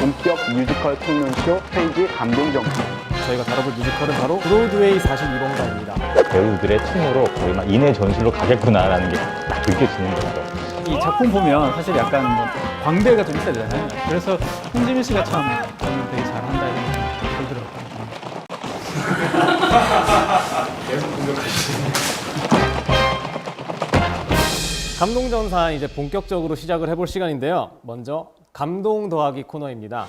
본격 뮤지컬 공연쇼 페이지 감동정서. 저희가 다뤄볼 뮤지컬은 바로 브로드웨이 42번가입니다. 배우들의 춤으로 거의 막 인해 전술로 가겠구나라는 게 딱 느껴지는 거죠. 이 작품 보면 사실 약간 뭐 광대가 좀 있어야 되잖아요. 그래서 홍지민 씨가 참 저는 되게 잘한다 이런 생각이 들더라고요. 계속 공격하시네요. 감동전사 이제 본격적으로 시작을 해볼 시간인데요. 먼저 감동 더하기 코너입니다.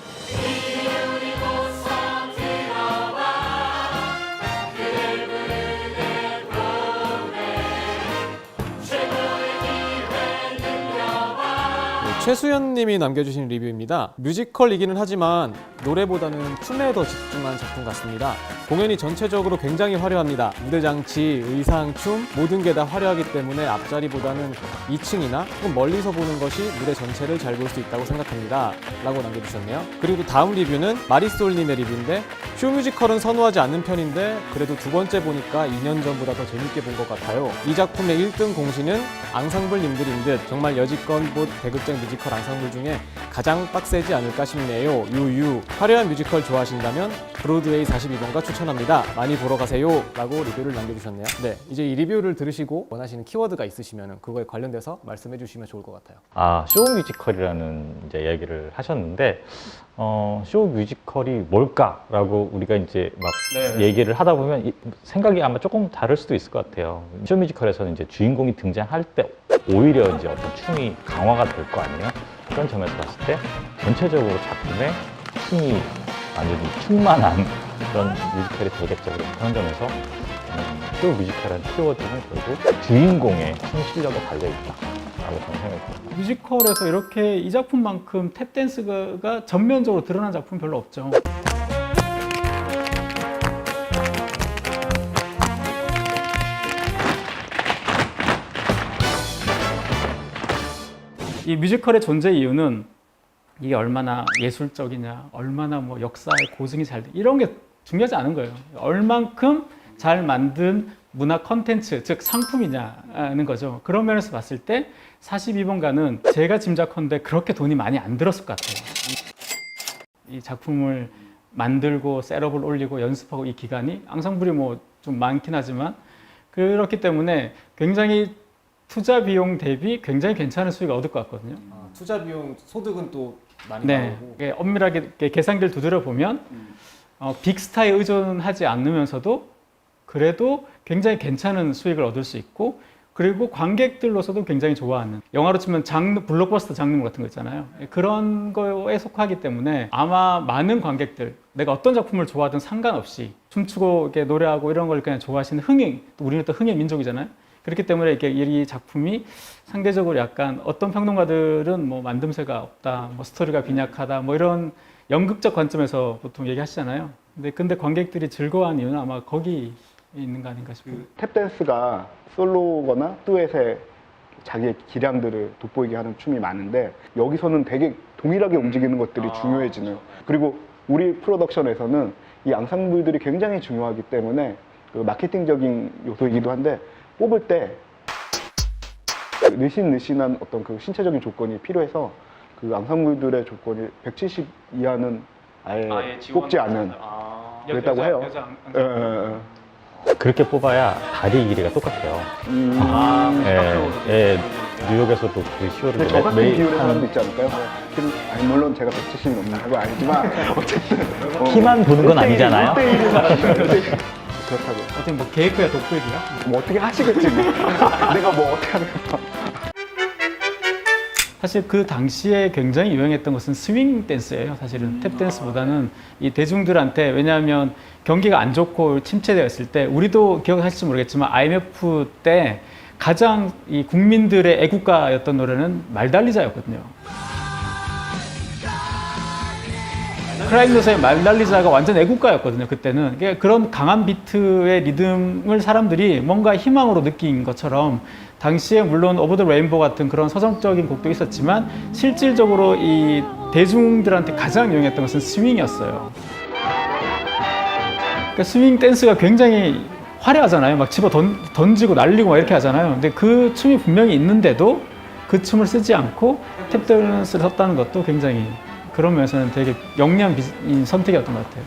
최수연 님이 남겨주신 리뷰입니다. 뮤지컬이기는 하지만 노래보다는 춤에 더 집중한 작품 같습니다. 공연이 전체적으로 굉장히 화려합니다. 무대 장치, 의상, 춤 모든 게 다 화려하기 때문에 앞자리보다는 2층이나 혹은 멀리서 보는 것이 무대 전체를 잘 볼 수 있다고 생각합니다. 라고 남겨주셨네요. 그리고 다음 리뷰는 마리솔 님의 리뷰인데 쇼 뮤지컬은 선호하지 않는 편인데 그래도 두 번째 보니까 2년 전보다 더 재밌게 본 것 같아요. 이 작품의 1등 공신은 앙상블 님들인 듯 정말 여지껏 본 대극장 뮤지컬 앙상블 중에 가장 빡세지 않을까 싶네요. 유유. 화려한 뮤지컬 좋아하신다면 브로드웨이 42번가 추천합니다. 많이 보러 가세요. 라고 리뷰를 남겨주셨네요. 네, 이제 이 리뷰를 들으시고 원하시는 키워드가 있으시면 그거에 관련돼서 말씀해 주시면 좋을 것 같아요. 쇼 뮤지컬이라는 이제 이야기를 하셨는데 쇼 뮤지컬이 뭘까라고 우리가 이제 막 얘기를 하다 보면 생각이 아마 조금 다를 수도 있을 것 같아요. 쇼 뮤지컬에서는 이제 주인공이 등장할 때 오히려 이제 어떤 춤이 강화가 될 거 아니에요. 그런 점에서 봤을 때 전체적으로 작품에 춤이 완전히 충만한 그런 뮤지컬이 되겠죠. 그런 점에서 쇼 뮤지컬이라는 키워드는 결국 주인공의 춤 실력에 달려있다 라고 저는 생각합니다. 뮤지컬에서 이렇게 이 작품만큼 탭댄스가 전면적으로 드러난 작품 별로 없죠. 이 뮤지컬의 존재 이유는 이게 얼마나 예술적이냐, 얼마나 뭐 역사의 고증이 잘 돼, 이런 게 중요하지 않은 거예요. 얼만큼 잘 만든 문화 컨텐츠, 즉 상품이냐는 거죠. 그런 면에서 봤을 때 42번가는 제가 짐작컨대 그렇게 돈이 많이 안 들었을 것 같아요. 이 작품을 만들고 셋업을 올리고 연습하고 이 기간이 앙상블이 뭐 좀 많긴 하지만 그렇기 때문에 굉장히 투자 비용 대비 굉장히 괜찮은 수익을 얻을 것 같거든요. 투자 비용 소득은 또 많이 네, 나오고 이게 엄밀하게 계산기를 두드려 보면 빅스타에 의존하지 않으면서도 그래도 굉장히 괜찮은 수익을 얻을 수 있고, 그리고 관객들로서도 굉장히 좋아하는, 영화로 치면 블록버스터 장르 같은 거 있잖아요. 그런 거에 속하기 때문에 아마 많은 관객들, 내가 어떤 작품을 좋아하든 상관없이 춤추고 이렇게 노래하고 이런 걸 그냥 좋아하시는 흥행, 또 우리는 또 흥행 민족이잖아요. 그렇기 때문에 이렇게 이 작품이 상대적으로 약간 어떤 평론가들은 뭐 만듦새가 없다, 뭐 스토리가 빈약하다, 뭐 이런 연극적 관점에서 보통 얘기하시잖아요. 근데 관객들이 즐거워하는 이유는 아마 거기 있는 거 아닌가 싶어요. 탭댄스가 솔로거나 듀엣에 자기의 기량들을 돋보이게 하는 춤이 많은데 여기서는 되게 동일하게 움직이는 것들이 중요해지는, 그리고 우리 프로덕션에서는 이 앙상블들이 굉장히 중요하기 때문에 그 마케팅적인 요소이기도 한데 뽑을 때 느신한 어떤 그 신체적인 조건이 필요해서 그 앙상블들의 조건이 170 이하는 아예 뽑지 않은 그랬다고 해요. 그렇게 뽑아야 다리 길이가 똑같아요. 뉴욕에서도 그 쇼를 근데 저 같은 비율의 사람도 있지 않을까요? 아니 물론 제가 170이 넘는 거 아니지만 어쨌든 키만 보는 건 아니잖아요. 1대1인 사람들 그렇다고요. 어떻게 뭐 계획표야 독보이기야? 뭐 어떻게 하시겠지 뭐. 내가 뭐 어떻게 하겠어. 사실 그 당시에 굉장히 유행했던 것은 스윙 댄스예요. 사실은 탭 댄스보다는 이 대중들한테, 왜냐하면 경기가 안 좋고 침체되어 있을 때, 우리도 기억하실지 모르겠지만 IMF 때 가장 이 국민들의 애국가였던 노래는 말달리자였거든요. 크라잉넛의 말달리자가 완전 애국가였거든요. 그때는 그런 강한 비트의 리듬을 사람들이 뭔가 희망으로 느낀 것처럼, 당시에 물론 오버 더 레인보우 같은 그런 서정적인 곡도 있었지만 실질적으로 이 대중들한테 가장 유행했던 것은 스윙이었어요. 그러니까 스윙 댄스가 굉장히 화려하잖아요. 막 집어 던지고 날리고 막 이렇게 하잖아요. 근데 그 춤이 분명히 있는데도 그 춤을 쓰지 않고 탭 댄스를 썼다는 것도 굉장히 그런 면에서는 되게 영리한 선택이었던 것 같아요.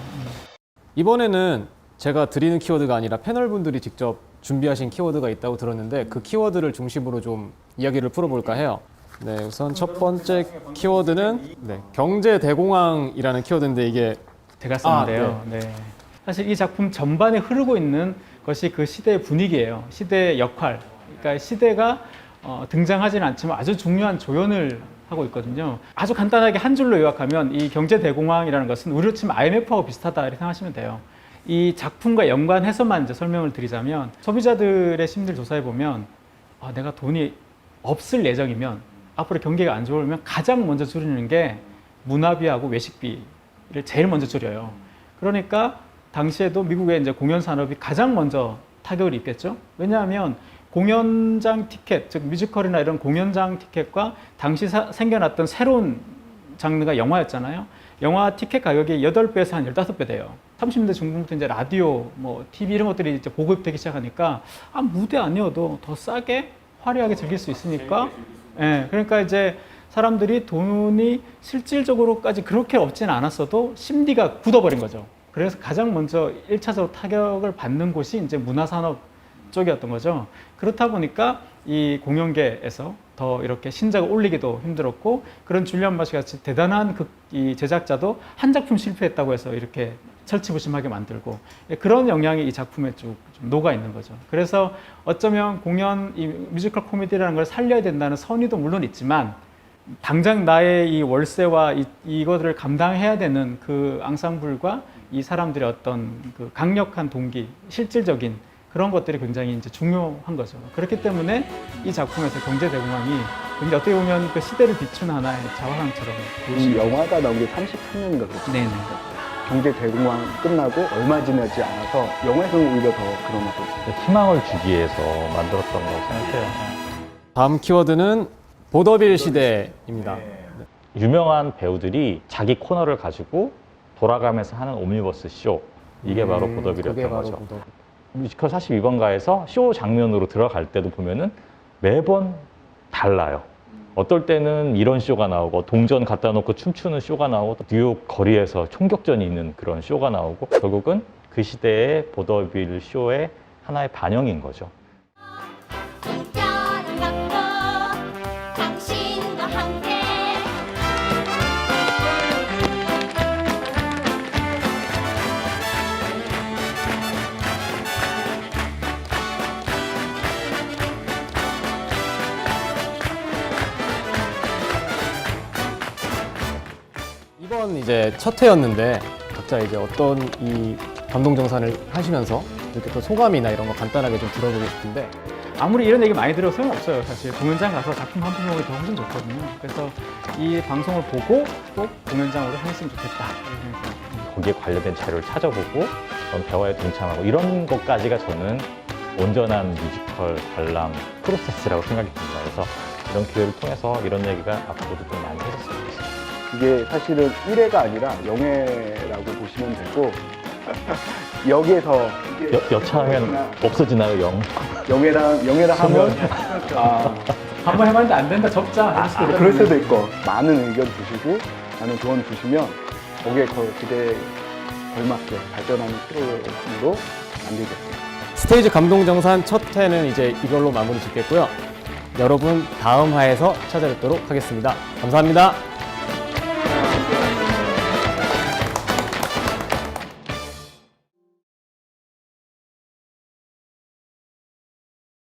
이번에는 제가 드리는 키워드가 아니라 패널분들이 직접 준비하신 키워드가 있다고 들었는데 그 키워드를 중심으로 좀 이야기를 풀어볼까 해요. 네, 우선 첫 번째 키워드는 경제 대공황이라는 키워드인데 이게 제가 썼는데요. 네. 사실 이 작품 전반에 흐르고 있는 것이 그 시대의 분위기예요. 시대의 역할. 그러니까 시대가 등장하지는 않지만 아주 중요한 조연을 하고 있거든요. 아주 간단하게 한 줄로 요약하면 이 경제 대공황이라는 것은 우리로 치면 IMF하고 비슷하다 이렇게 생각하시면 돼요. 이 작품과 연관해서만 이제 설명을 드리자면 소비자들의 심리를 조사해 보면 내가 돈이 없을 예정이면 앞으로 경기가 안 좋으면 가장 먼저 줄이는 게 문화비하고 외식비를 제일 먼저 줄여요. 그러니까 당시에도 미국의 이제 공연 산업이 가장 먼저 타격을 입겠죠. 왜냐하면 공연장 티켓, 즉 뮤지컬이나 이런 공연장 티켓과 당시 생겨났던 새로운 장르가 영화였잖아요. 영화 티켓 가격이 8배에서 한 15배 돼요. 30년대 중반부터 이제 라디오, 뭐 TV 이런 것들이 이제 보급되기 시작하니까 무대 아니어도 더 싸게 화려하게 즐길 수 있으니까 그러니까 이제 사람들이 돈이 실질적으로까지 그렇게 없지는 않았어도 심리가 굳어버린 거죠. 그래서 가장 먼저 1차적으로 타격을 받는 곳이 이제 문화산업 쪽이었던 거죠. 그렇다 보니까 이 공연계에서 더 이렇게 신작을 올리기도 힘들었고 그런 줄리안 마시 같이 대단한 이 제작자도 한 작품 실패했다고 해서 이렇게 철치부심하게 만들고 그런 영향이 이 작품에 좀 녹아 있는 거죠. 그래서 어쩌면 이 뮤지컬 코미디라는 걸 살려야 된다는 선의도 물론 있지만 당장 나의 이 월세와 이거들을 감당해야 되는 그 앙상블과 이 사람들의 어떤 그 강력한 동기, 실질적인 그런 것들이 굉장히 이제 중요한 거죠. 그렇기 때문에 이 작품에서 경제 대공황이 굉장히 어떻게 보면 그 시대를 비춘 하나의 자화상처럼 이 영화가 나온 게 33년인가 그렇죠. 네네. 경제 대공황 끝나고 얼마 지나지 않아서 영화에서는 오히려 더 그런 것도 희망을 주기 위해서 만들었던 거라고 생각해요. 다음 키워드는 보더빌 시대입니다. 유명한 배우들이 자기 코너를 가지고 돌아가면서 하는 옴니버스 쇼. 이게 바로 그게 보더빌이었던 바로 거죠. 보더빌. 뮤지컬 42번가에서 쇼 장면으로 들어갈 때도 보면은 매번 달라요. 어떨 때는 이런 쇼가 나오고 동전 갖다 놓고 춤추는 쇼가 나오고 또 뉴욕 거리에서 총격전이 있는 그런 쇼가 나오고 결국은 그 시대의 보더빌 쇼의 하나의 반영인 거죠. 당신과 함께 이번 이제 첫 회였는데 각자 이제 어떤 이 감동정산을 하시면서 이렇게 또 소감이나 이런 거 간단하게 좀 들어보고 싶은데 아무리 이런 얘기 많이 들어도 소용없어요. 사실 공연장 가서 작품 한 편 보기 더 훨씬 좋거든요. 그래서 이 방송을 보고 꼭 공연장으로 했으면 좋겠다. 이런 생각이 듭니다. 거기에 관련된 자료를 찾아보고 그런 대화에 동참하고 이런 것까지가 저는 온전한 뮤지컬 관람 프로세스라고 생각이 듭니다. 그래서 이런 기회를 통해서 이런 얘기가 앞으로도 좀 많이 해줬으면 좋겠습니다. 이게 사실은 1회가 아니라 영회라고 보시면 되고 여기에서 여차하면 없어지나요, 영? 영회라 하면 한번 해봤는데 안 된다, 접자. 그럴 수도 있고 많은 의견 주시고 많은 조언 주시면 거기에 기대에 걸맞게 발전하는 프로그램으로 만들겠습니다. 스테이지 감동정산 첫 회는 이제 이걸로 마무리 짓겠고요. 여러분 다음 화에서 찾아뵙도록 하겠습니다. 감사합니다.